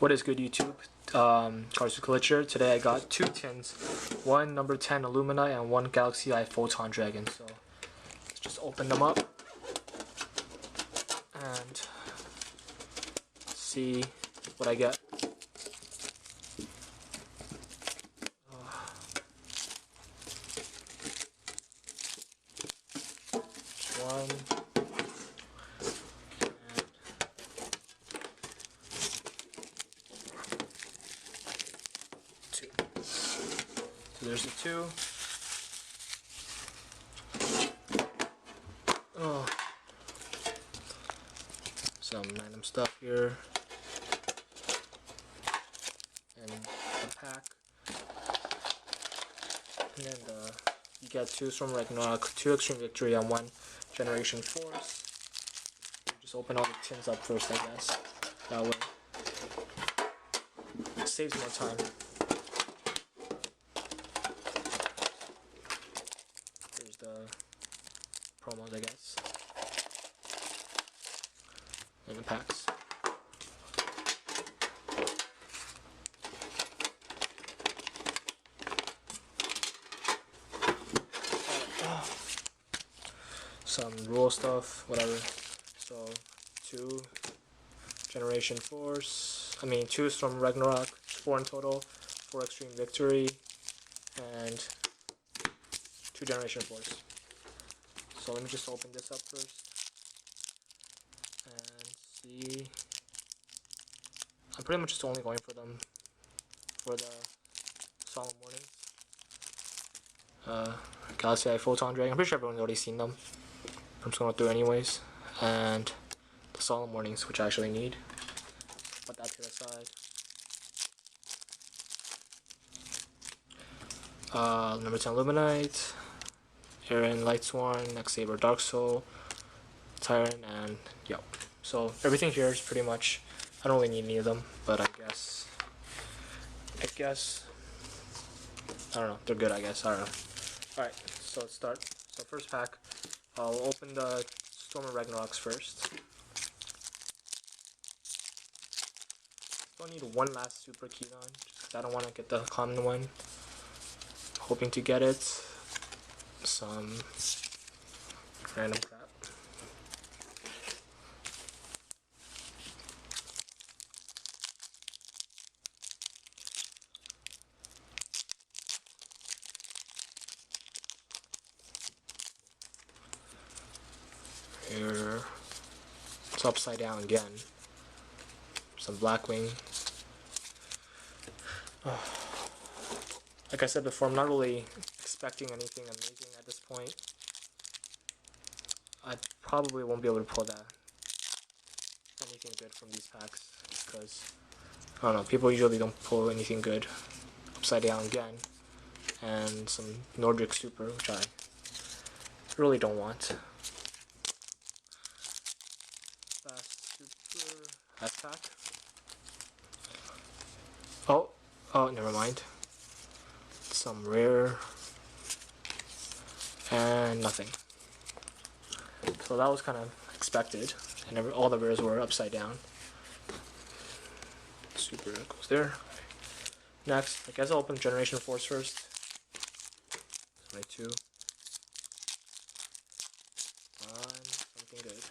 What is good, YouTube? Cardstoclutch here. Today I got two tins, one number 10 Illumiknight and one Galaxy Eye Photon Dragon. So let's just open them up and see what I get. One. So there's the two. Oh, some random stuff here, and the pack, and then you get two from Ragnarok, two Extreme Victory, and one Generation Force. Just open all the tins up first, I guess. That way, it saves more time. There's the promos, I guess, and the packs. Some rule stuff, whatever. So, two Generation Force. I mean, two from Ragnarok. 4 in total. 4 Extreme Victory, and 2 Generation Force. So let me just open this up first and see. I'm pretty much just only going for them for the Solemn Warnings. Galaxy Eye Photon Dragon. I'm pretty sure everyone's already seen them. I'm just going through anyways. And the Solemn Warnings, which I actually need. Put that to the side. Number 10 Illumiknight, Aaron Lightsworn, Next Saber Dark Soul, Tyrant, and yep. So everything here is pretty much, I don't really need any of them, but I guess, I don't know, they're good, I guess, I don't know. Alright, so let's start. So first pack, I'll open the Storm of Ragnaroks first. Still need one last Super Photon, just because I don't want to get the common one. Hoping to get it. Some random crap. Here, it's upside down again. Some Blackwing. Like I said before, I'm not really expecting anything amazing at this point. I probably won't be able to pull anything good from these packs because, I don't know, people usually don't pull anything good. Upside down again, and some Nordic Super, which I really don't want. Fast Super, last pack. Oh, never mind. Some rare, and nothing. So that was kind of expected, and all the rares were upside down. Super goes there. Next, I guess I'll open Generation Force first. My two. Something good.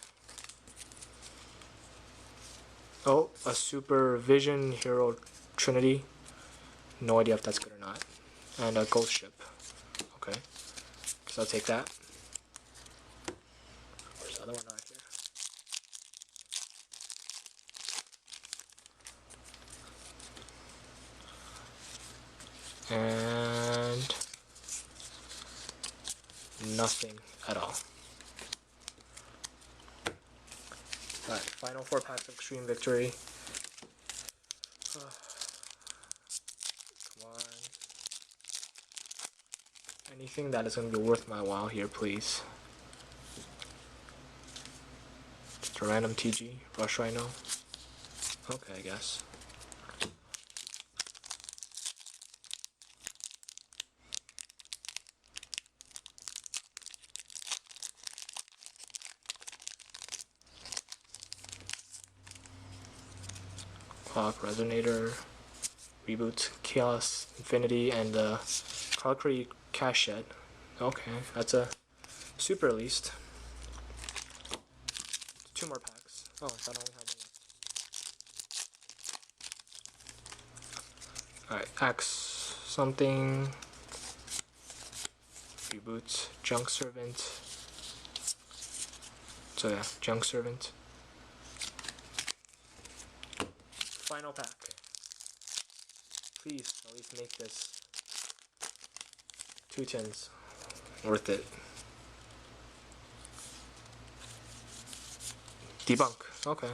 Oh, a Super Vision Hero Trinity. No idea if that's good or not. And a Ghost Ship. Okay. So I'll take that. Where's the other one right here? And nothing at all. Alright, final 4 packs of Extreme Victory. Come on. Anything that is going to be worth my while here, please. Just a random TG, Rush Rhino. Okay, I guess. Clock, Resonator, Reboot, Chaos, Infinity, and Valkyrie Cash Shed. Okay, that's a super at least. 2 more packs. Oh, I thought I only had 1 left. Alright, Axe something. Reboot, Junk Servant. So yeah, Junk Servant. Final pack. Please, at least make this 2 tins. Worth it. Debunk. Okay.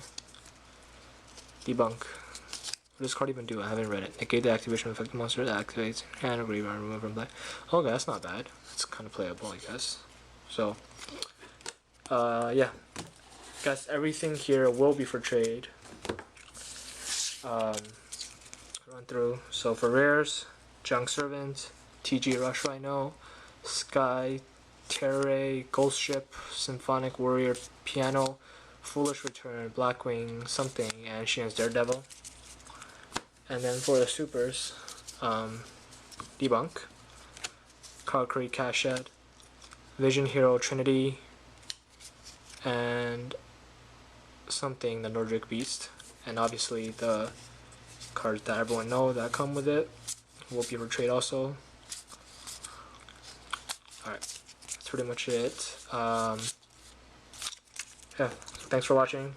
Debunk. What does card even do? I haven't read it. Negate the activation of affected monster that activates and agree or remove from play. Okay, that's not bad. It's kind of playable, I guess. So, yeah. Guys, everything here will be for trade. Run through. So for rares, Junk Servant, TG Rush Rhino, Sky, Terray, Ghost Ship, Symphonic Warrior, Piano, Foolish Return, Blackwing, something, and Sheen's Daredevil. And then for the supers, Debunk, Valkyrie Cash Shed, Vision Hero Trinity, and something, the Nordic Beast. And obviously the cards that everyone knows that come with it will be for trade also. Alright, that's pretty much it. Yeah, thanks for watching.